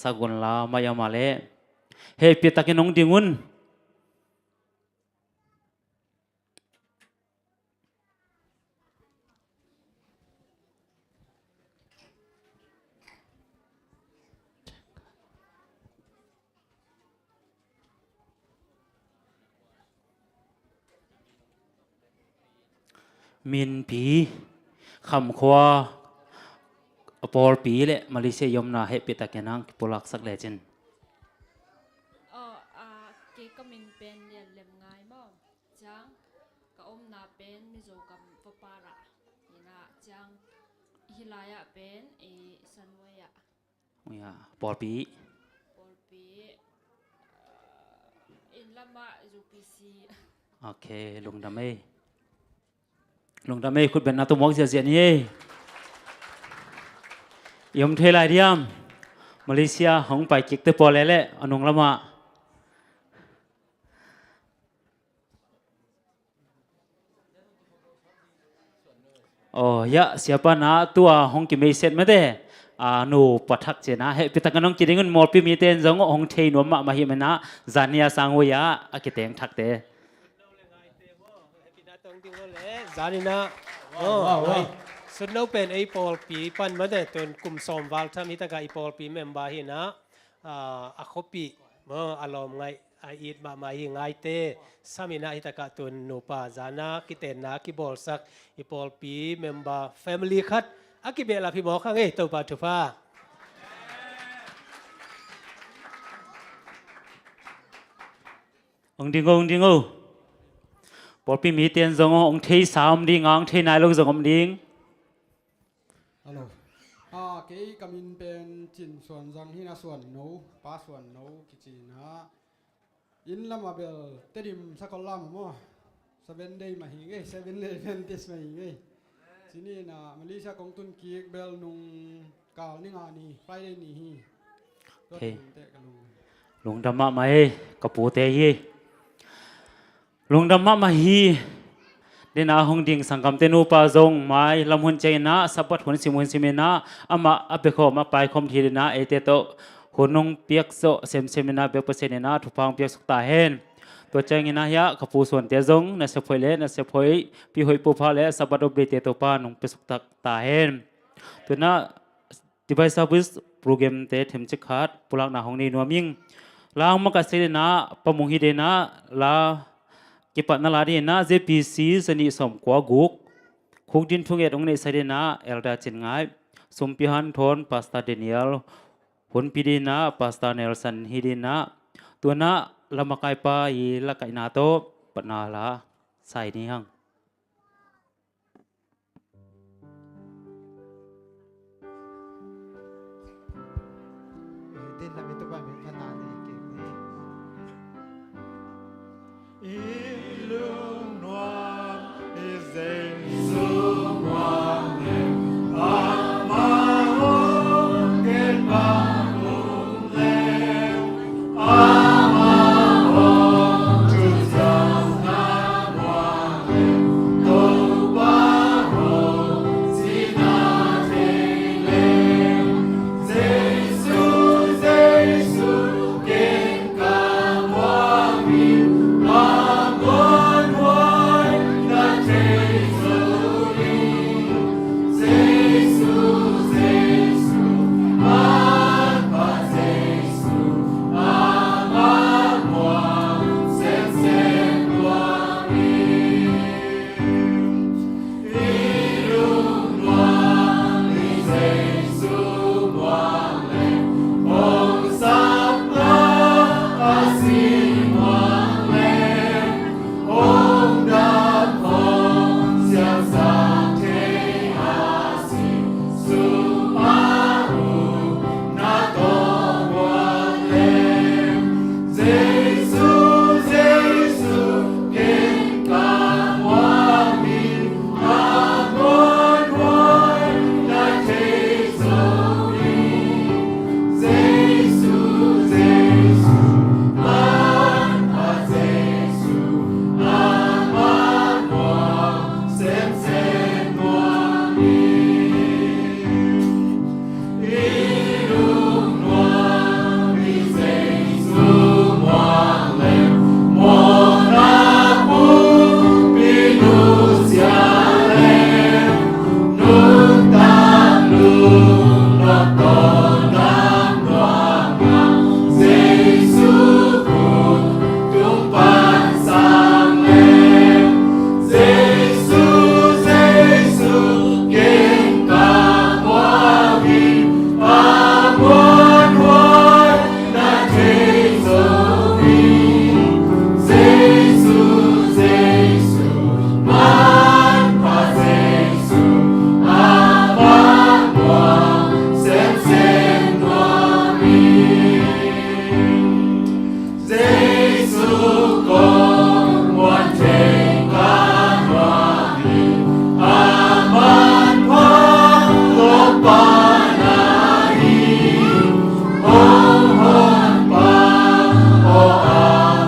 สักุลลามามาเลเฮปิตากินงดิงุนมินผีคำขวาปอลปีเละมาเลเซียยมนาเฮปิตากินังปุลักสักเลจินเกี่ก็มินเป็นเรียนเล่มง่ายมั้งจังก็อมนาเป็นมิโซกัมฟปาระนี่นะจังฮิลายะเป็นสันวยะปอลปีอินละมาจูปีซีโอเคลุงดำเมคุณเป็นนักตุมอกเสียนี่ยมเทลายเดียมมาเลเซียหงไปกิกเตปอลเล่อนุงละมาโอ้ยะเสียปนาตัวหงกิไม่เสร็จไม่ได้นูปัทักเจนะเฮปิตากันน้องกินเงินมอลปีมีเต้นจงหงเทนวมมาหิมนะจานียสังวยะอากิเตงทักเตจานีนะสุดนู้เป็นไอพอลปีปันมาเดตนกลุ่มสมวัลทำให้ตากไอพอลปีเมมบาฮินะอคปีอารมณ์ไงไออีดมาหิงไงเตสามีนะฮิตากาตุนนูปาจานะกิเตนะกิบอลสักไอพอลปีเมมบาแฟมิลี่คัดอากิเบลาพี่บอกข้างตัวปาทุฟ้าองดิงปอลปีมีเตียนจงองเทสามดิงองเทนายลงจงอมดิงฮัลโหลเกี่ยกมินเป็นจินส่วนจังที่น่าส่วนโน้ป้าส่วนโน้กิจินะอินละมาเบลเตดิมสักลามั่ว7 day มาหิง7 day เป็นติสมาหิงทีนี้นะมาเลเซียกองทุนกีกเบลนุงกาลนี่งานี่ไฟได้นี่ฮีก็เตะกันลุงดำมาไม่กระปูเตยลุงดำมาฮีเดน่าหงดิ่งสังคมเตนูปาจงไม่ลำหุนใจนะสับปัดหุนสิเมนะอามาอเปโคมาไปคมทีนะเอเตโตหุนนงเปียกโซเซมนะเบียกเปอร์เซ็นต์นะทุกพังเปียกสุกตาเห็นตัวใจงินะยะขปูส่วนเตจงนัสพอยเลนัสพอยปีหอยปูพาเลสับปัดอบเบเตโตปานงเปียกสุกตาเห็นตัวน่ะที่ไปซาบิสโปรแกรมเตเทมจิขาดปุลักนาหงนี้นัวมิงลาวมักเสดนะปมุงฮิเดนะลากิปัตนาลาดีนะเจพีซีสนิสมกว่ากุกคุกดินทุงเอ็ดองในเสดนะเอลดาจินง่ายสมพิฮันทอนปาสตาเดนิเอลหุนปีดีนะปาสตาเนลสันฮิดีนะตัวน่ะลำมาไกปาอีละไกนาโตปนาลาใส่นี่ฮังเด่นละมีตัวแบบขนาดนี้เก่งนี่Illuminat is exumanem amahum gen bangun lem amahum juzam namwalem tobahum sinatelem Zesu gen kamwamim giêsu con muôn thế ngàn hoa hình aman phong lốp ba na hi hôn hôn ba o a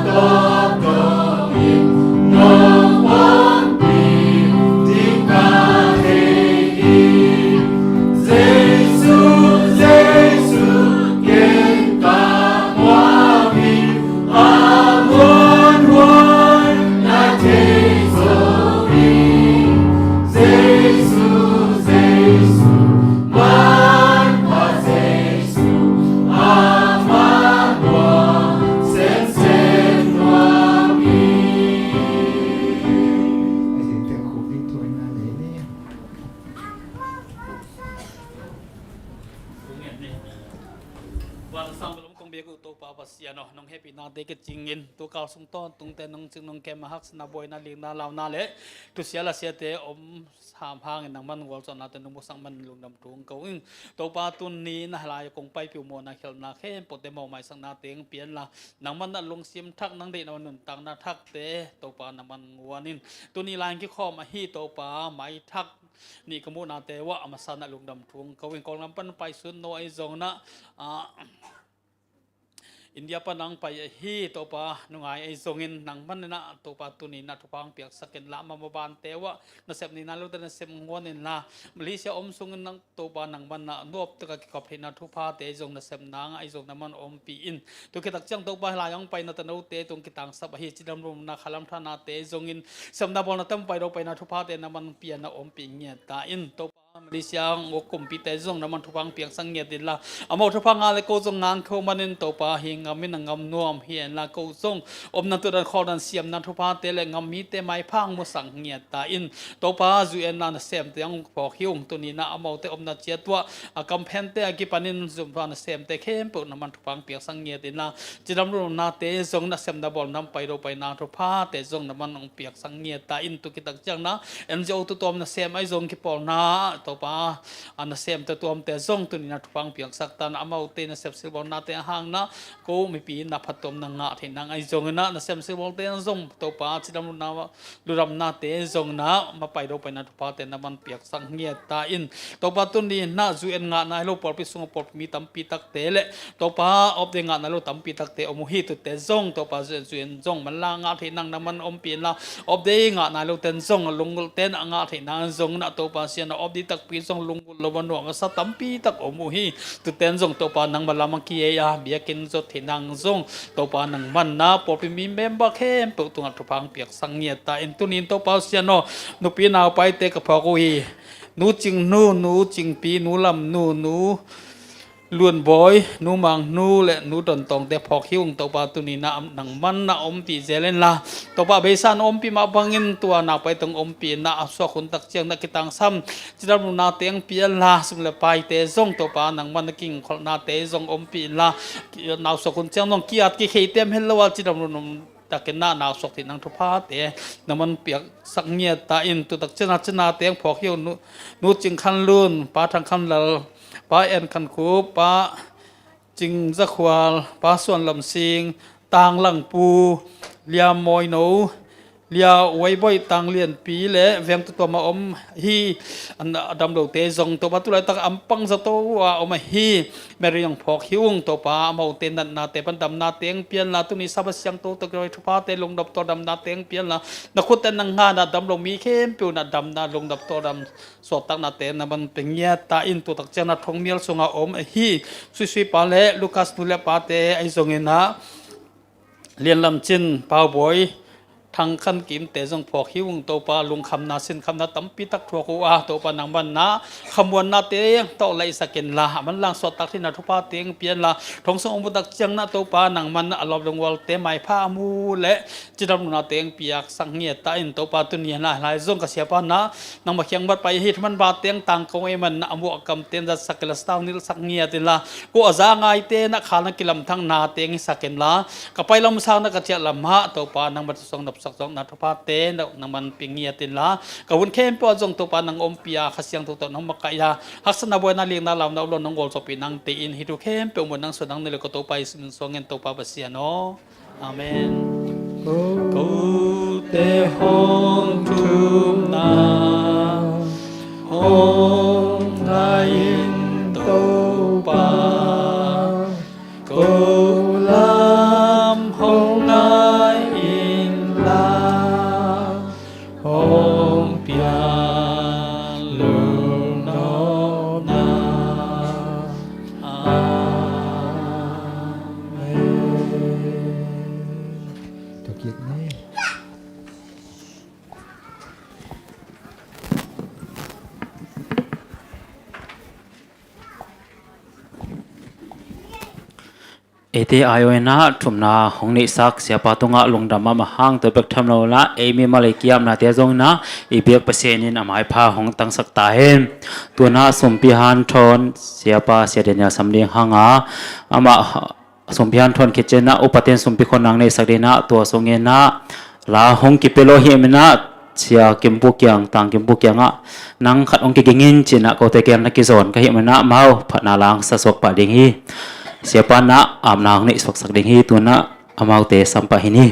top top in nông ôn bình tiếng ca thế hi giêsu giêsu yên ca hoa bình aman muôn na thế rồi giêsu giêsu man hoa giêsu aman muôn sen sen hoa bình ไอ้เสียงเต็มคูดิ้งถวยนาเลยนี่ วันสังลมคงเบียกูตัวปาปัสยาน้องเฮปีนาเด็กจริงอินตัวเก่าสงต้นตุงแต่น้องจึงน้องแกมาฮักสนาบอยนาเลียงนาลาวนาเละตุเสียละเสียเตอมหามพางนังมันวอลจอนาแต่นุ่มสังมันลุงดำทุงเก่าอึ้งตัวปาตุนนี้นะลายคงไปผิวมัวนาเขลนาเข้มปดเตมอไม่สังนาเตียงเปลี่ยนละนังมันนั่นลงเสียมทักนังเดนวันนุ่นตังนาทักเตตัวปานังมันวัวนินตัวนี้ลายที่ข้อมาฮีตัวปาไม่ทักนี่ขโมยนาเตว่าอมาสนาลุงดำทุงเขาเป็นกองลำปั้นไปสุดโนไอจงนะอินเดียปนังไปฮีตัวปาหนุ่งไอซงอินนังมันนะตัวปาตุนีนัทพังเปียกสักเกนละมาบานเตวะนัเซบนี่นาลุตนัเซบงวนอินละมลิเซียอมซงอินนังตัวปานังมันนะนวบตะกขอบเห็นนัทุพาเตจงนัเซบนางไอจงนัมันอมปีอินตัวกิตักจังตัวปาลายังไปนัตโนเตตรงกิตังสับฮีจิดำรุมนาขลัมทานาเตจงอินสำนับอลนัตมไปเราไปนัทุพาเตนัมันเปียนอมปีเงียตาอินตัวมลิเซียงโอคุมปีเตจงนัมันทุพังเปียกสังเงียดินละอโมทุพังอะไรโกจงงานเขามันอินตัวปาหิงามินังงำนัวเฮียนละกูส่งอมนันตัวดันคอดันเสียมนันทุพาเตเลงมีเตไม้พังมุสังเงียตาอินตัวปาจุเอ็นนันเสียมเตียงพอคิวตัวนี้นะอมเอาเตอมนันเจียตัวกำแพงเตอกิปันินจุมพันเสียมเตเข้มปุนมันทุพังเปียกสังเงียตินะจิดำรุนาเตจงนัเสียมดับบอลนำไปโรไปนาทุพาเตจงนัมันองเปียกสังเงียตาอินตุกิตักจังนะเอ็นจะเอาตัวนัเสียมไอจงกิปอลนาตัวปาอันเสียมตัวเตจงตัวนี้นะทุพังเปียกสักตานอมเอาเตนัเสียมสิบอลนาเตห่างนะกูไม่ปีนับพัดตมนังงะที่นางไอจงนะนัเสียมสิบอลเตนจงตัวปาจิดำรุนาดูรำนาเตจงนะมาไปโรไปนาทุพาเตนัมันเปียกสังเงียตาอินตัวปาตุนี้น่าจุเอ็นงะนายโลปอลพิสุงปอลมีตั้มปีตักเตเลตัวปาอบเดงะนายโลตั้มปีตักเตอมุฮิตุเตจงตัวปาจุเอ็นจงมันลางะที่นางนัมันอมเปียนละอบเดงะนายโลเตนจงลุงเตนงะที่นางจงนะตัวปาเสียนอบดีตักปีจงลุงโลวันหวงสัตตั้มปีตักอมุฮิตุเตนจงตัวปานังบัลลังกีเอียเบียกินจดที่นางจงตัวปานังมันนะปอลมีเมมบะเข้มปุตุงทุพังเปียกสังเงียตาอินตุนินตัวปาเสียนนุปีนาวไปเตกพอกุยนูจิงนูจิงปีนูลำนูล้วนบอยนูมังนูและนูดนตองแต่พอคิวงตัวปาตุนีนะหนังมันนะอมปีเจเลนละตัวปาเบสานอมปีมาบังอินตัวนาไปตรงอมปีนะอัศวคนตักเจียงนักกิตังซ้ำจิตรมุนาเตียงเปียละสุเลไปเตจงตัวปาหนังมันกิ่งคนนาเตจงอมปีละนาอัศวคนเจียงน้องกีอัดกีเขยเต็มเฮลวาจิตรมุนตะเกน่านาสกที่นังทุพาเตะน้ำมันเปียกสักเงียตาอินตุตักเจนาเตียงพอคิวนูจิงคันลุนป้าทางคันลป้าเอ็นคันคูป้าจิงจักควาลป้าส่วนลำซิงตางหลังปูเลียมอยโนเลียไว้บ่อยตังเลียนปีเละเวียงตัวมาอมฮีอันดำโดเตจงตัวปาตุไลตักอัมปังสตัวว่าอมฮีแม่เรียงพอกหิวงตัวปาเมาเตนันนาเตปันดำนาเตียงเปียนลาตุนิสับเสียงตัวตะกรอยทุพาเตลงดับตัวดำนาเตียงเปียนลานักขุดเตนังงานาดำลงมีเข้มปิวนาดำนาลงดับตัวดำสวดตักนาเตนมันเป็นเงียตาอินตัวตักเจนาทงเมียลสงอมฮีสุยปาเละลูคัสนุเลปาเตไอจงเงินะเลียนลำจินปาวบอยทางขันกิมเตจงพอคิวงตัวปลาลุงคำนาสินคำนาตั้มปีตักทัวกูอาตัวปลานังมันนะขมวนนาเตียงต่อเลยสักเกนละมันล่างสวดตักที่นาทุพาเตียงเปลี่ยนละทงสงบุตักจังนาตัวปลานังมันอารมณ์ลงวอลเตไม้ผ้ามูและจิตรำนาเตียงเปียกสังเงียตาอินตัวปลาตุนีนะหลายจงกเสียปานะนำมาเคียงบัดไปฮิตมันบาเตียงต่างกงเอมันอมัวกำเตียนจัดสักเกลสตาวนิลสักเงียติละกูอาจางไงเตนะขานักกิลำทั้งนาเตียงสักเกนละกับไปลำสาวนักเจียลำฮะตัวปลานังบัดส่งดับ สักจงนัทพาเตนนังมันปิงเงียตินละกะวุนเข้มปอจงตัวปานังอมเปียขเสียงตัวน้องมักกะยาฮักษณะบวยนาเลียงนาลาวนาอุลนงโกลสปีนังตีอินฮิตุเข้มเปียวมนังสนังเนลกตัวไปสิมสวงเงินตัวปาบเสียโนอาเมนกูเตหงทุมนาหงไทยตัวปากูลามหงนายอินลาหงเปียลูโนนาอาเมน ตัวเกียรติแน่ เอทีไอโอนะทุมนาหงนิสักเสียปาตุงะลงดำมาหางตัวเบกทำเราละเอมีมาเลเกียมนาเตียจงนะอีเบียกเปอร์เซ็นต์นินอามายพาหงตังสักตาเห็นตัวนาสมพิฮันทนเสียปาเสียเดียนสำเนียงหางาอามาสมพิฮันทนคิดเจนะอุปเทนสมพิคนนางในสักเดนะตัวทรงเงินนะลาหงกิเปโลเฮมนะเสียกิมบุกยังต่างกิมบุกยังอ่ะนังขัดองกิกิงินจีนะโกเตเกมนักกิโซนก็เห็นมันนะเมาผัดนาลางสะสกปะดิงฮีsiapa nak amnang ni sok ding hi tu na amau te sampah ini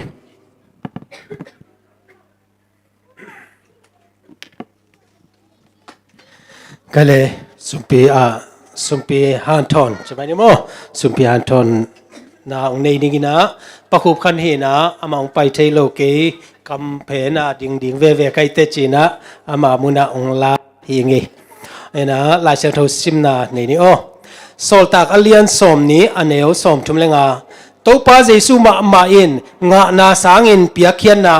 ก็เลยสุมปีฮันทอนใช่ไหมเนี่ยโมสุมปีฮันทอนนาองในนี่นะประคุบคันเฮนะอามาองไปเทโลเกกำเพนะดิ่งเวไกเตจีนะอามามุนาองลาฮิงเอนะลายเชลโทซิมนานี่โอโซลตากอเลียนสมนี้อันเอวสมทุมเลงาตัวป้าเจสุมาอินงานาสางอินเปียเขียนนา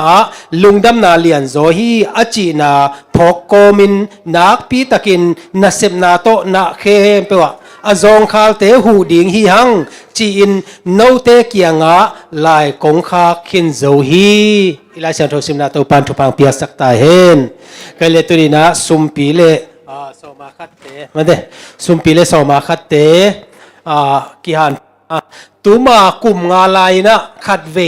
ลุงดำนาเลียนโซฮีอจีนาพกโกมินนักปีตะกินนาเซมนาโตนาเคเปวะอจงคาลเตหูดิ่งฮีหังจีอินโนเตเกียงาลายกงคาคินโซฮีอิลาเชนโทซิมนาตัวปันทุพังเปียสักตาเฮนก็เลยตัวนี้นะสุมปีเลสมาคัดเตมันเดสุมปีเลสมาคัดเตกิฮันตุมากุมงาลายนะขัดเว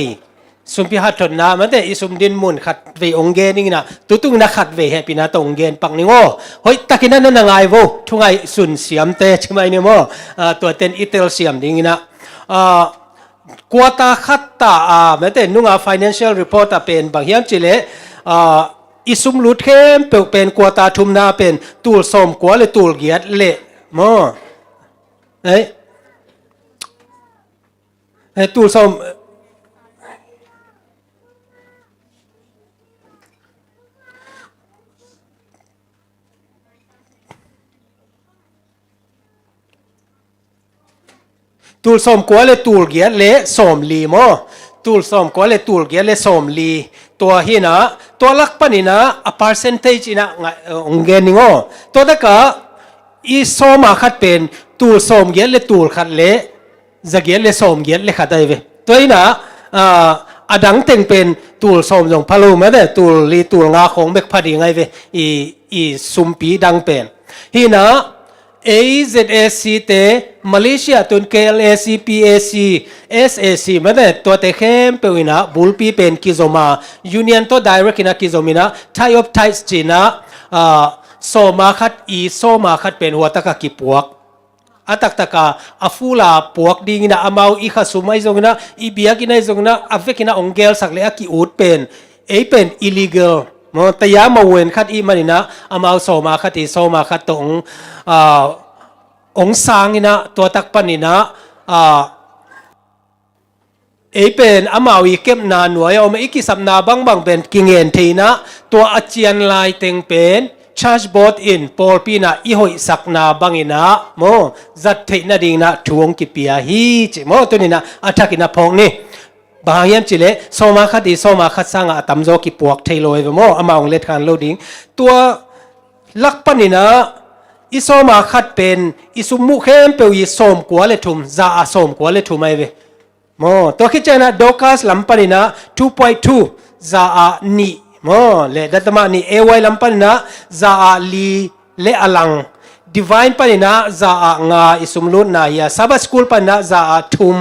สุมพิหัดทนนะมันเดอิสุมดินมุนขัดเวองเกนี่นะตุงนะขัดเวเฮปินาตองเกนปังนิโง่เฮ้ยตะกินนั่นนางไงโวทุงไงสุนเสียมเตใช่ไหมเนี่ยโมตัวเต็นอิตเตลเสียมดิ่งนะกัวตาขัดตามันเดนุ่งfinancial report เป็นบางอย่างจิเลอิสุมลุดเข้มเป็นกัวตาทุมนาเป็นตูลสมกัวเลยตูลเกียดเละโมเอ้ตูลสมตูลสมกัวเลยตูลเกียดเละสมลีโมตูลสมกัวเลยตูลเกียดเละสมลีตัวหินะตัวลักปนินะa percentage นะองเกนิงอตัวตะกะอีโซมาขัดเป็นตูลสมเกียดเลยตูลขัดเละจะเกียดเลยสมเกียดเลยขัดได้เว้ตัวนี้นะอดังเต็งเป็นตูลสมจงพะโลแม้แต่ตูลลีตูลงาของเบกพอดีไงเว้อีซุมปีดังเป็นหินะAZSC เตมาเลเซียตุน KLAC PAC SAC แม้แต่ตัวเตเข้มเป็นนะบุลปีเป็นกิโซมายูเนียนตัว direct นะกิโซมินะไทยออฟไทส์จีนะโซมาคัดโซมาคัดเป็นหัวตะกะกิปวกอัตตะกะอฟูลาปวกดีนะอามาวอีขสุไมซงนะอีเบียกินะซงนะอเวกินะองเกลสักเลกิอูดเป็นเป็น illegalมอแต่ยามาเวนคัดอีมันนะอามาโซมาคัดอีโซมาคัดตรงองสางนี่นะตัวตักปันนี่นะเป็นอามาวีเก็บนานหน่วยเอามาอีกสัมนาบางเป็นกิเงินทีนะตัวอาเจียนลายเต็งเป็นชาร์จบอร์ดอินปอลปีนะอีหอยสักนาบางอินะโมจัดเทนะดิ่งนะทวงกิเปียฮีจิโมตัวนี้นะอัฐกินะพงนี่บางอย่างจิเลโซมาคัดดีโซมาคัดสร้างตัมโซกิปวกเทโลเอวโมอามาองเล็ดการโลดิ้งตัวลักปันนี่นะอิโซมาคัดเป็นอิสุมุเข้มเปียวอิโซมกัวเลทุมซาอาโซมกัวเลทุมไอเวโมตัวคิดเจนะโดกัสลัมปันนี่นะ 2.2 ซาอานีโมเลดัตมานี่เอวายลัมปันนี่นะซาอาลีเลอลังdivine ปันนะจะงาอิสุมลุนนายาซับสกูลปันนะจะทุม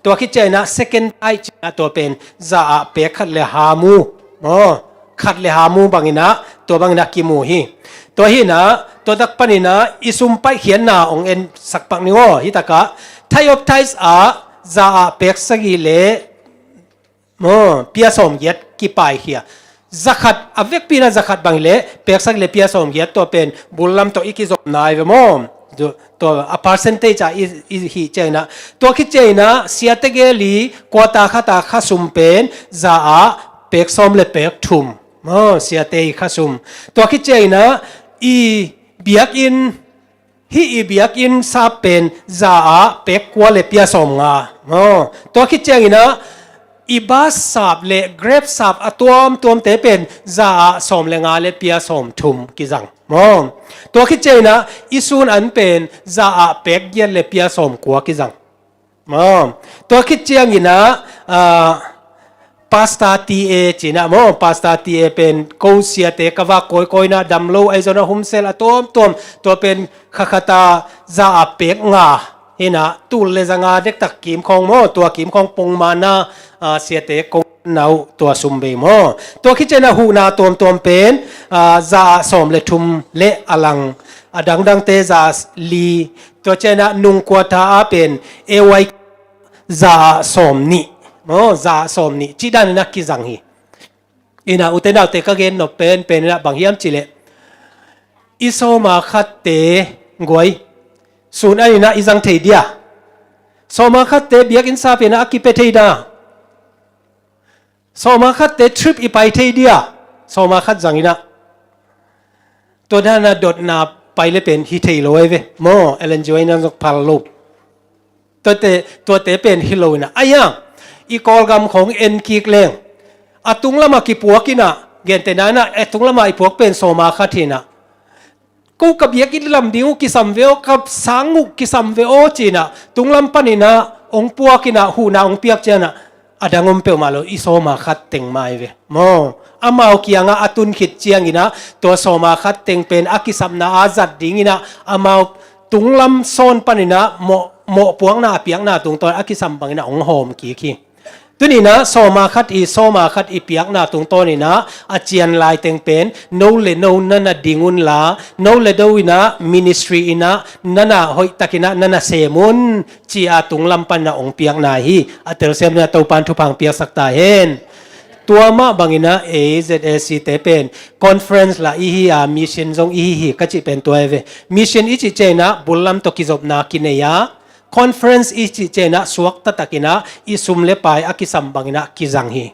ตัวคิดใจนะ second eye นะตัวเป็นจะเปกขัดเลหามู อ๋อขัดเลหามูบังอินะตัวบังอินะกิมูฮีตัวฮีนะตัวตักปนินะอิสุมไปเขียนนาองเอ็นสักปักนิโอฮิตากะไทยอบไทส์อาซาเปกสกิเลเปียสมเย็ดกี่ปลายเฮียzakat avek pina zakat bangle peksak le pia som ge to pen bulam to ikizom nai ve mom to a percentage a hi chena to ki chena siate ge li kota khata khasum pen za a pek som le pek thum siate khasum to ki chena i biak in hi i biak in sa pen za a pek kwa le pia som nga to ki chena ibas sab le grep sab atom tom te pen za som le nga le pia som thum ki jang mom to khi cheina isun an pen za a pek yen le pia som kwa ki jang mom to khi chiang ina pasta ti e china mo pasta ti e pen ko sia te kawa koi koi na damlo ai zona humsel atom tom to pen khakhata za a pek nga hina tul le zanga dek tak kim khong mo to kim khong pong mana sia te kong nau to sumbe mo to khichena hu na tom pen za som le thum le alang adang dang te za li to chena nung kwa tha a pen e wai za som ni mo za som ni chi dan na ki jang hi ina utena te ka gen no pen na bang hiam chile isoma khat te ngoi sun ai na izang thei dia soma khat te biak in sa pe na akipe thei da soma khat te trip i pai thei dia soma khat jang ina to da na dot na pai le pen hi thei loi ve mo elen join na jok phal lo to te pen hi lo na aya i kol gam khong en kik leng atung lama ki puakina gen te na na atung lama i puak pen soma khat hina ko kabiak in lam diu ki samveo kap sangu ki samveo china tunglam panina ong puakina hu na ong piak chana adangom pe malo isoma khat teng mai ve mo amao kianga atun khit chiang ina to soma khat teng pen akisam na azat ding ina amao tunglam son panina mo puang na piang na tung to akisam bangina ong hom ki tuni na soma khat i piak na tung to ni na achian lai teng pen no le no na dingun la no le do ina ministry ina nana hoi takina nana semun chi atung lampan na ong piak na hi atel sem na to pan thu pang piak sakta hen tua ma bangina AZSC te pen conference la hi a mission jong hi ka chi pen to eve mission ichi chena bulam to kizop na kineya conference ichi chena suak tatakina isum le pai akisam bangina kizang hi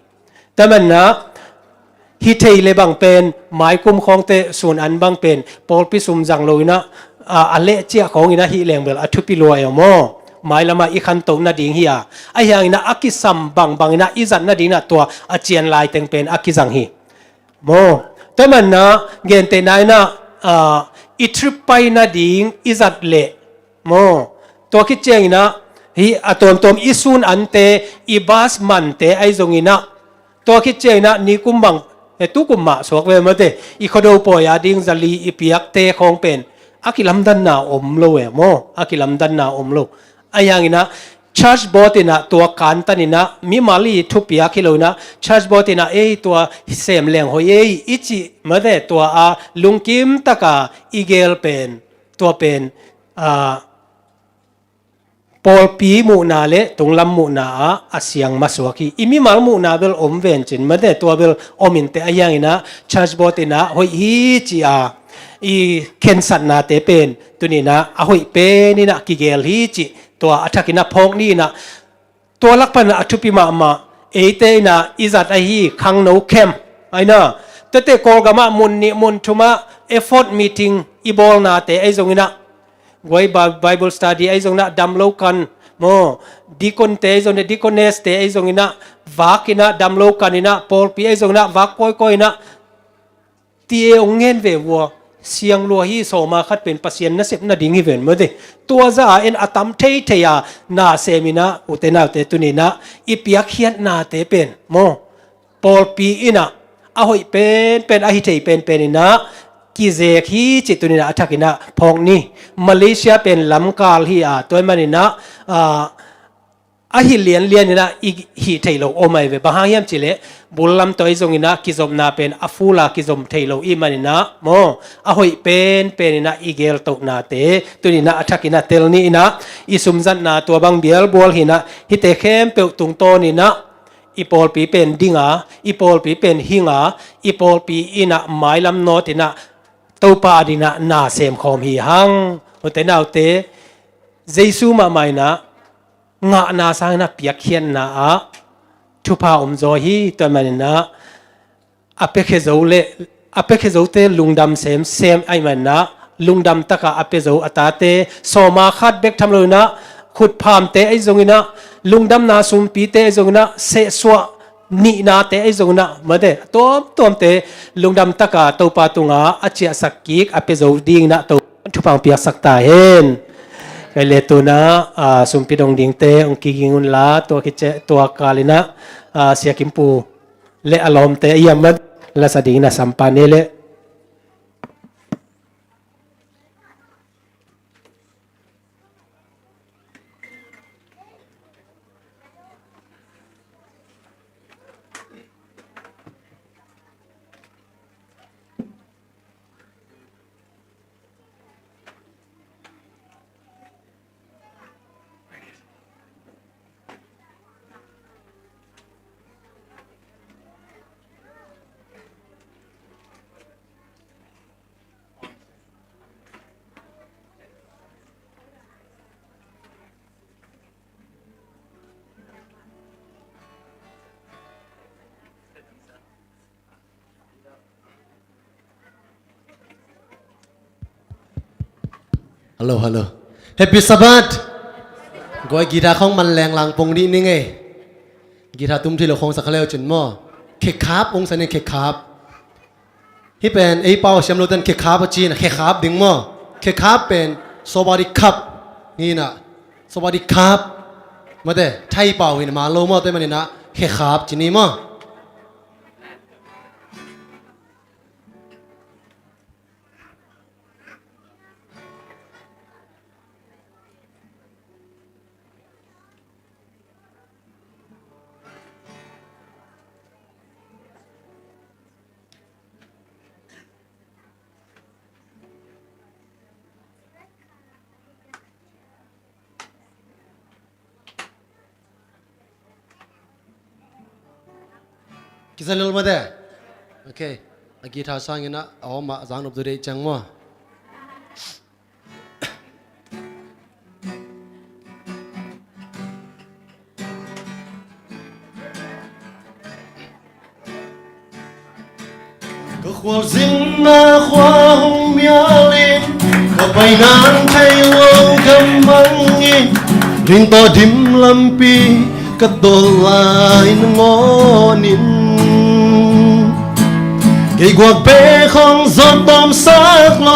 taman na hi thei le bang pen mai kum khong te sun an bang pen pol pi sum jang loina ale chia khong ina hi leng bel athupi lo mo mai lama i khan to na ding hi a yang ina akisam bangina izan na ding na to achian lai teng pen akizang hi mo taman na gen te nai na i trip pai na ding izat le mo to ki cheng ina hi atom isun ante ibas man te ai zong ina to ki cheng na ni kumbang tu kumma sok ve mate i khodo po ya ding zali i piak te khong pen akilam dan na om lo mo akilam dan na om lo ayang ina church bot ina to kan tan ina mi mali thu pia khilo na church bot ina to sem leng hoi ichi made to a lungkim taka igel pen to pen Paul pi mu na le tunglam mu na asyang maswaki imi mal mu na bel om ven chin made to bel omin te ayang ina church bot ina hoi hi chi i ken sat na te pen tunina a hoi pe ni na ki gel hi chi to athakina phok ni na to lakpan athupi ma te na izat a hi khang no kem aina te kol gama mun thuma effort meeting ibol na te ai zongina goi Bible study ai zong na damlo kan mo dikon te zong ne deaconess te ai zong ina vakina damlo kan ina Paul pi ai zong na vak koi na tie ongen ve wo siang lo hi so ma khat pen pasien na sep na ding hi ven mo de tua za en atam thei theya na semina utena te tunina ipiak hiat na te pen mo Paul pi ina a hoi pen a hi thei pen ina ki ze khi chitunina athakina phok ni Malaysia pen lamkal hi toy manina a hi lian ina i hi thailo o mai ve bahang yam chile bulam toi zong ina kizom na pen afula kizom thailo i manina mo a hoi pen ina igel to na te tunina athakina telni ina isumzan na to bang bial bol hina hi te khem pe tung to ni na ipol pi pen dinga ipol pi pen hinga ipol pi ina mailam not ina topa adina na sem khom hi hang te nau te jesu ma mai na ngã na sang na piak hian na a thu pa zo hi to man na ape khe zo te lungdam sem ai man na lungdam taka ape zo atate soma khat bek tham lo na khut pham te ai zongina lungdam na sum pi te ai zongina se swa ni na te ai zongina made tom te lungdam taka to pa tunga achia sakik ape zo ding na to thu pang piak sakta hen kay leto na sumpidong ding te ang kigingun la tua kalina siya kimpu le alom te iyamad la sa ding na sampanele Hello Happy Sabbath ก้อยกีตาร์ของมันแรงลังปงดีนี่ไงกีตาร์ตุ้มที่เราคงสักแล้วจนมั่วเคคาบองค์สันนี่เคคาบที่เป็นไอ้เป้าเชมโลตันเคคาบจีนเคคาบดึงมั่วเคคาบเป็นสวัสดีครับนี่นะสวัสดีครับมาเด้ไทยเป้าหินมาโลมั่วแต่มันนี่นะเคคาบจีนี่มั่วกิจลมาเด้โอเคอากีตาร์สร้างนะเอามาจางนบตัวเดจังมั่วก็ขวาสินนาขวาหงมีอะไรก็ไปนานไทยโลกำมังอินลิงต่อดิมลำปีก็โดนลายนงอนินเกี่ยวกับเป้ของจอมตอมสักโล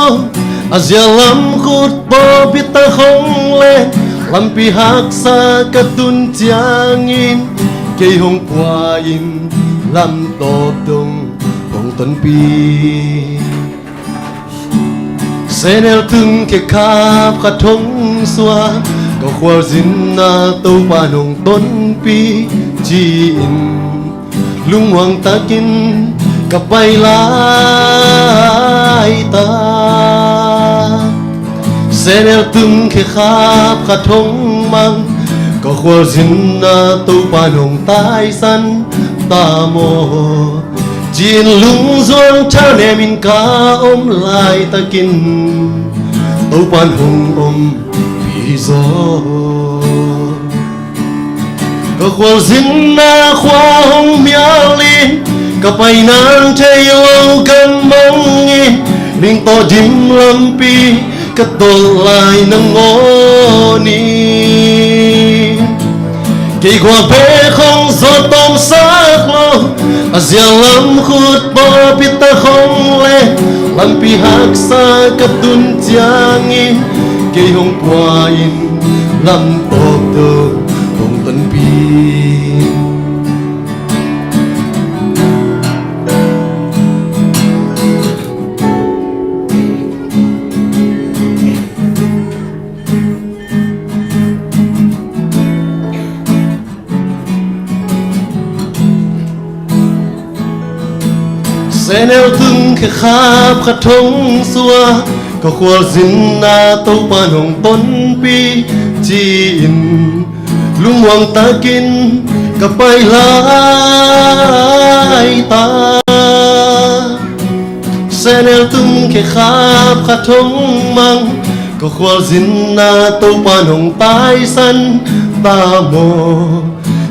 อาเซียลำขุดบ่อพิตาของเล่ลำปีหักสากระตุนจางอินเกี่ยวหงกวาอินลำโตดงของต้นปีเสนลถึงแค่คาบกระทงสวาก็ขวาสินนาตูปานงต้นปีจีนลุงหวังตากินกับใบลายตาเสนลถึงแค่คาบกระทงมังก็ขวาสินนาตูปานงตายสันตาโมจีนลุงจวงเท่าเนมินกาอมลายตะกินตูปานหงอมพี่โซก็ขวาสินนาขวาหงเมียลีก็ไปนางเทยโลกันมังอีลิงต่อดิมลำปีก็โดนลายนงอนีกี่กว่าเป้ของสดต้มสักโลอาเซียลำขุดบ่อพิตาของเล่ลำปีหักสากระตุนจางอินกี่หงปวาอินลำโตโตของต้นปี sẽ nêu từng cái khắp khát thông xua có khoa dính na tàu pan hồng tôn pi chỉ in lung hoàng ta kinh cả bay lại ta sẽ nêu từng cái khắp khát thông mang có khoa dính na tàu pan hồng tai sân ta mồ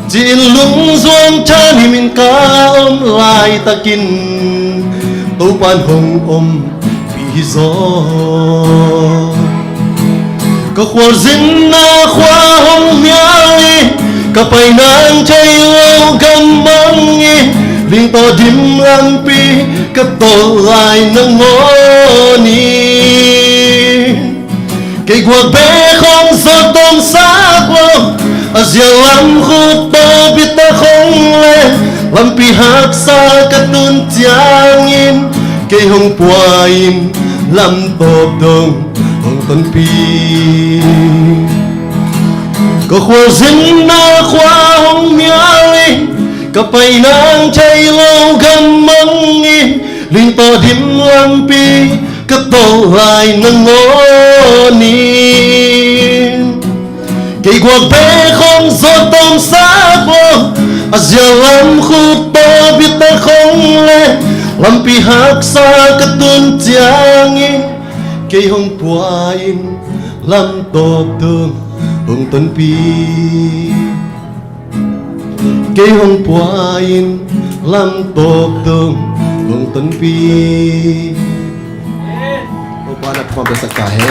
chỉ lung duong cha ni min ca lại ta kinh tàu pan hồng pi gió có khoa dính na khoa hồng miali cả bay nang chay lâu gam mang nghi linh to dim lam pi cả to lại nang ngó ni cây quạt bé không gió đông xa qua Azia lam khut to biết ta không lên lam pi hak sa cả tuôn tiang in cây hồng puain lam top dong hồng tân pi có khoa dính na khoa hồng miali cả bay nang chay lâu gam mang nghi linh to dim lam pi cả to lại nang ngó ni cây quạt bé không gió đông xa qua Azia lam khut to biết ta không lên lam pi hak sa cả tuôn tiang in cây hồng puain lam top dong hồng tân pi cây hồng puain lam top dong hồng tân pi Opa na pumpa sa kahe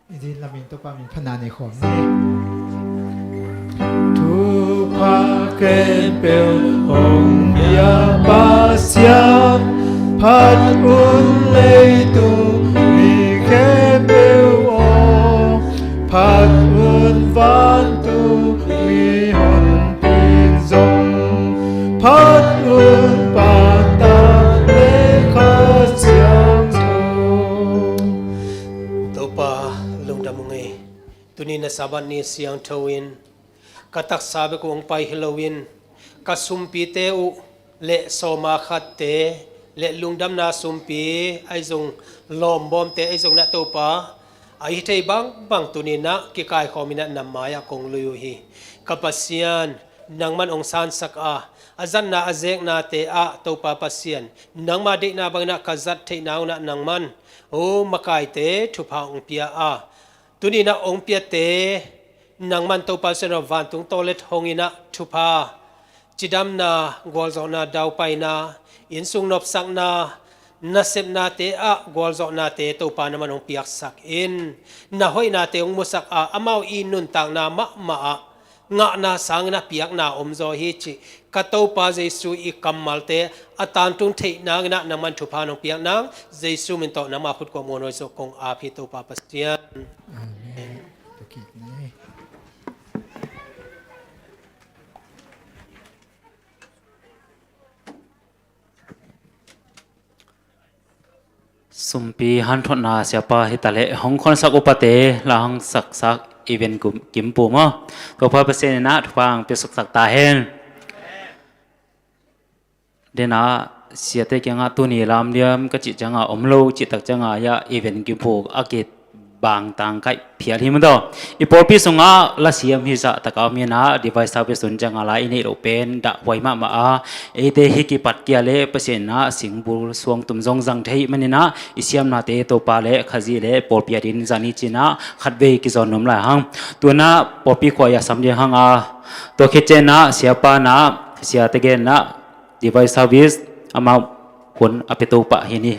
Ini lamin tu pamin panan ni khom. Tu pa ken pel hong ya ba siam pat un lei tu mi ken pel o pat un van tu mi hon pin zong pat un pa ta le kha siam tu Topa lungdamungi tunin na saban ni siang tawin katak sabi ko ang pai hilawin kasumpi te u le soma khat te le lungdam na sumpi ay zong lombom te ay zong na topa ay hitay bang tunin na kikay komina namaya kong luyuhi kapasyan nang man ong san sak a azan na azek na te a topa pasyan nang madi na bang na kazat te na nang man o makai te thupa ong pia a tuni na ong pia te nang man to pa sen van tung toilet hongina thupa chidam na gwalzo na daw pai na insung nop sak na nasep na te a gwalzo na te to pa naman ong piak sak in na hoy na te ong musak a amaw inun tang na ma a nga na sang na piak na omzo hi chi kato pa jesu I kamal te atan tung thei na na naman thupa nong piak nang jesu min to na ma phut ko monoi so kong a phi to pa pastian Amen. Tukit ni. sumpi han thon na siapa hitale hong khon sak upate lang sak event kim pu mo to pa pase na thwang pe sak ta hen dena siate kyanga tu ni lam liam ka chi changa omlo chi tak changa ya event kim pu akit bang tang kai phial him do ipor pi sunga la siam hi sa taka mi na device service sun changa la ini ro pen da waima ma a ete hi ki pat kya le pasen na singbur suang tum jong jang thei manina isiam na te to pa le khaji le por pi rin jani china khatbe ki zon nom la hang tuna popi ko ya samje hang a to khiche na siapa na sia te gen na device service ama kun apeto pa hini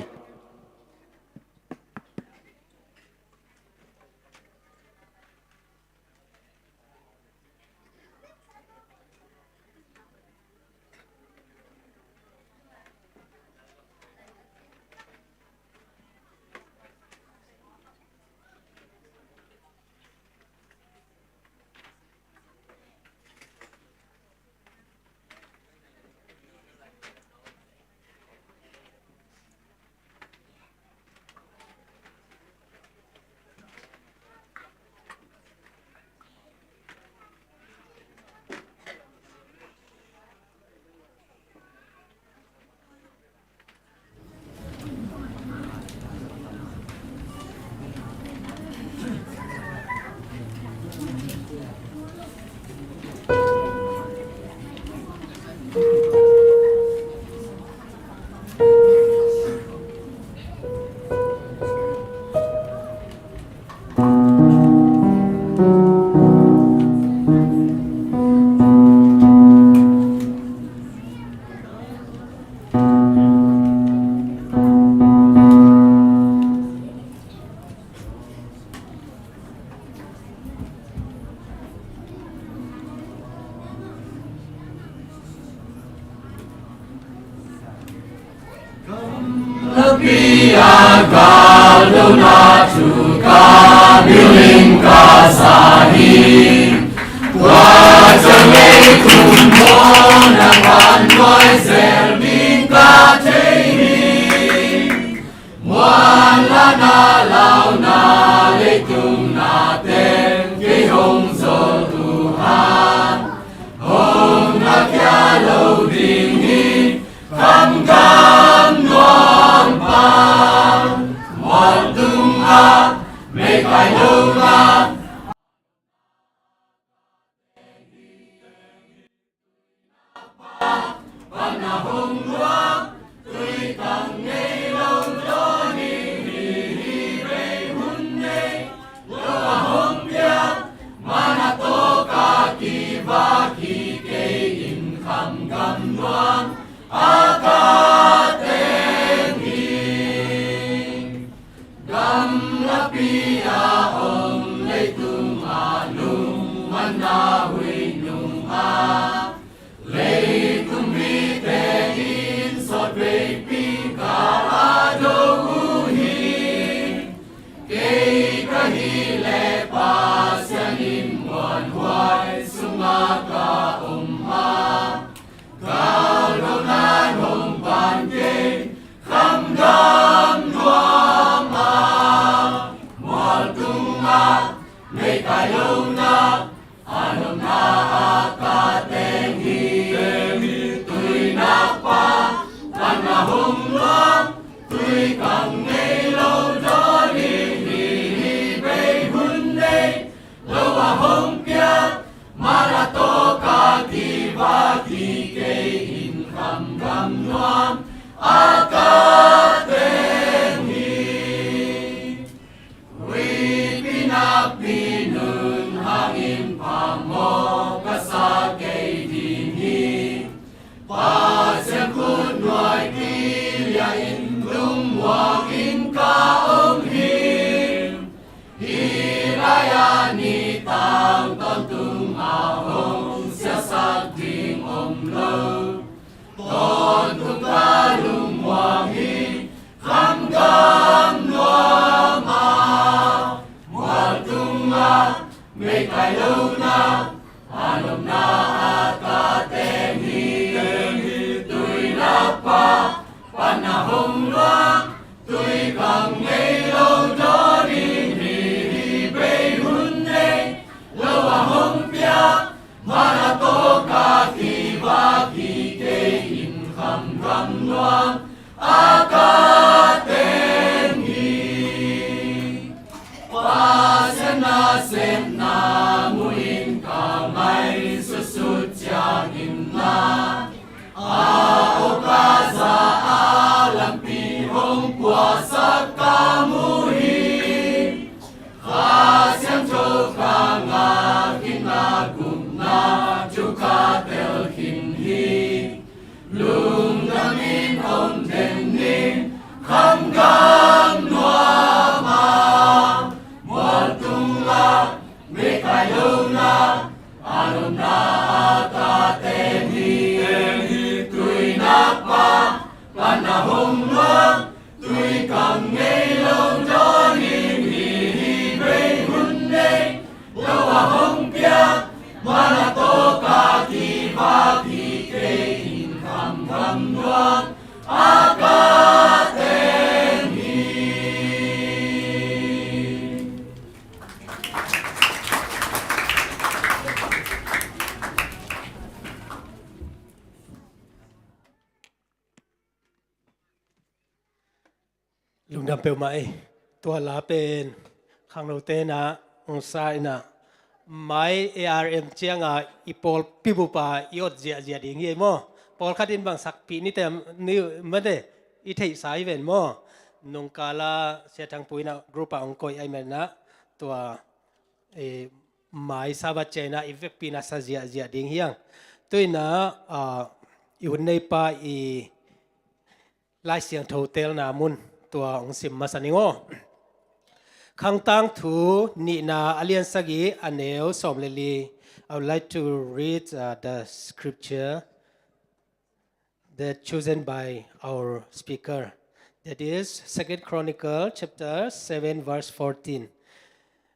ลุงดำเปลไหมตัวลาเป็นข้างเราเตนะองศานะไม้ ARM เจียงอ่ะอีปอลปิบุปายอดเจียดิ่งเงี้ยมั้งปอลขัดอินบางสักปีนี่แต่นี่ไม่ได้อีเทสายเวนมั้งนงกาลาเสียทางปุยนะกรุ๊ปองคอยไอเมนนะตัวไม้ซาบัจเจนะอีเวกปีน่าซาเจียดิ่งเฮียงตัวนะอยู่ในป่าอีไล่เสียงโทเทลนามุนตัวองสิมมาสันิงโอขังตังทูนี่นาอเลียนสกีอันเนลสมเลลี I would like to read the scripture that chosen by our speaker That is 2 Chronicle chapter 7 verse 14.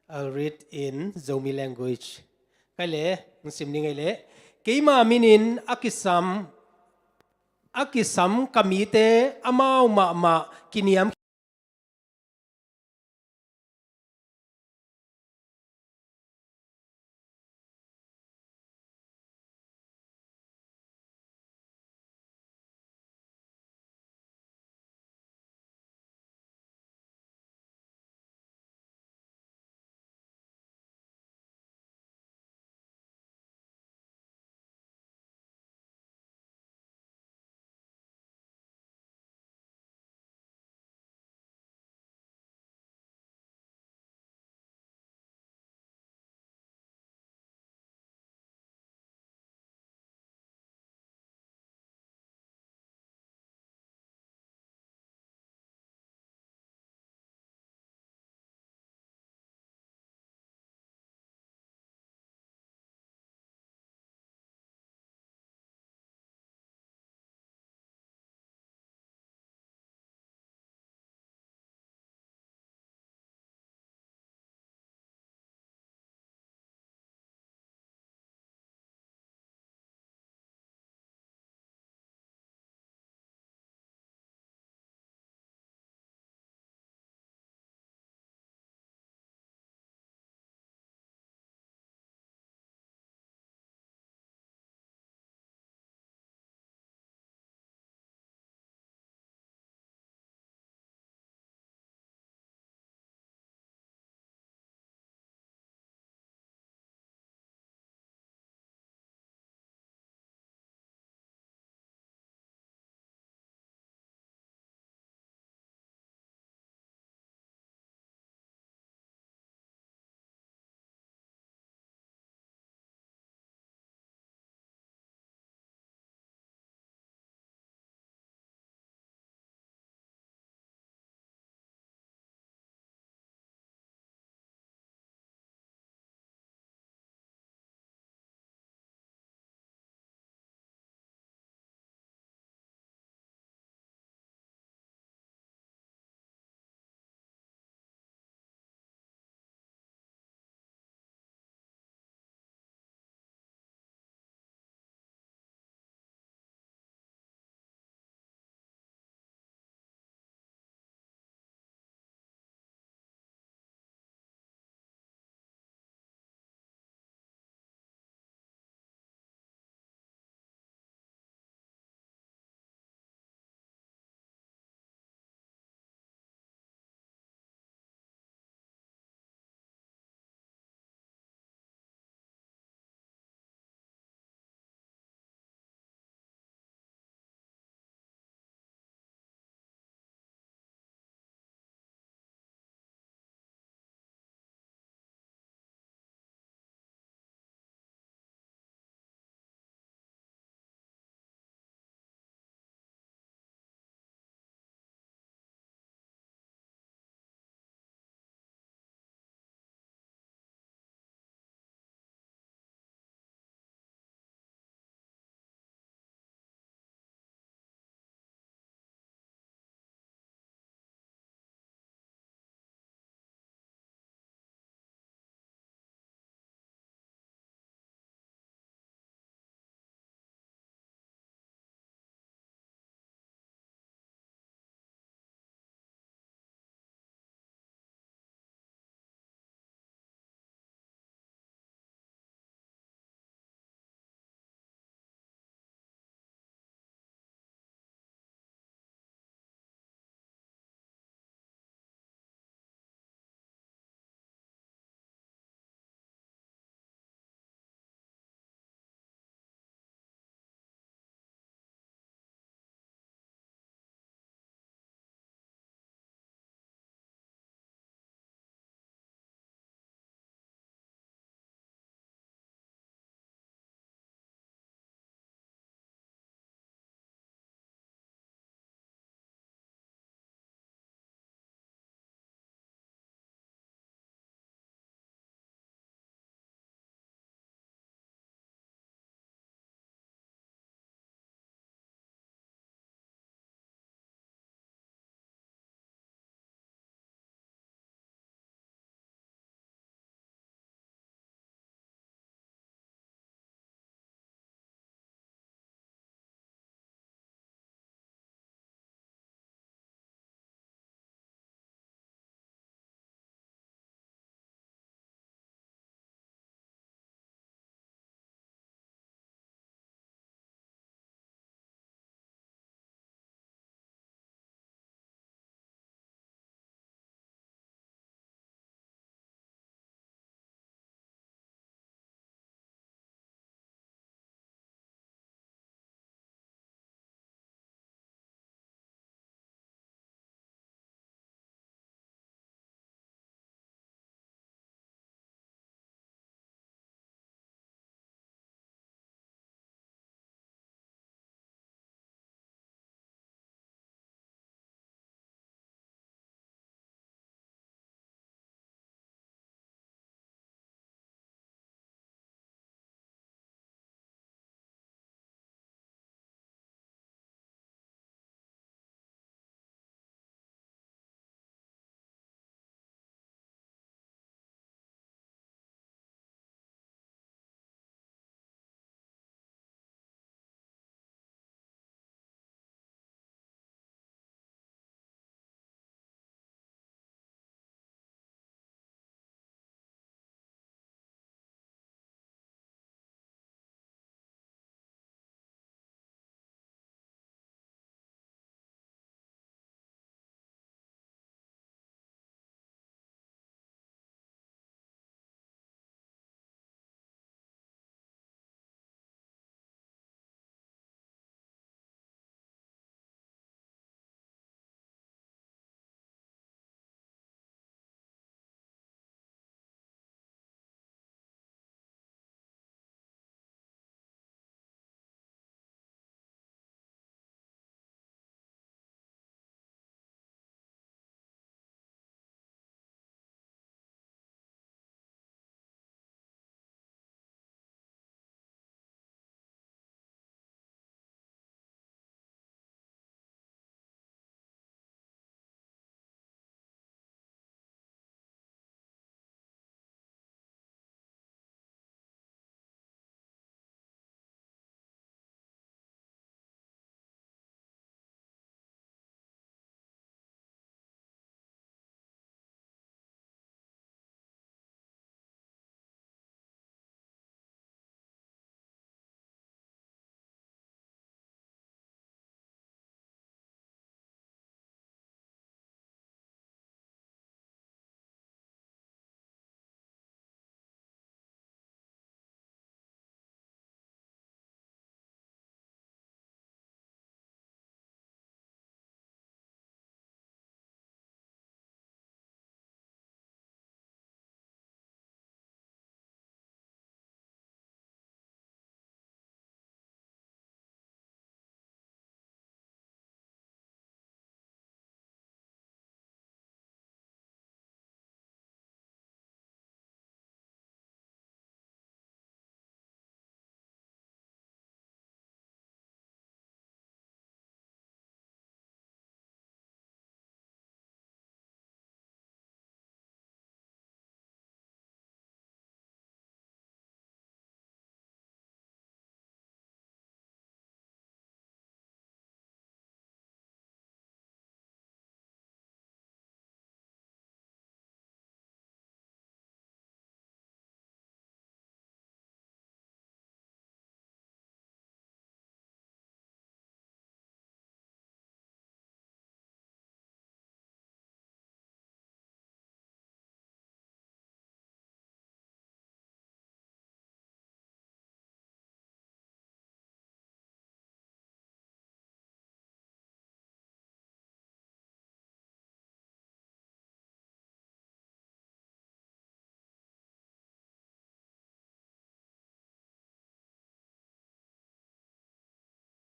I'll read in Zomi language. Cái lẽ, sim ni ngay lẽ. Cái mà minin akisam kamite amao ma kiniam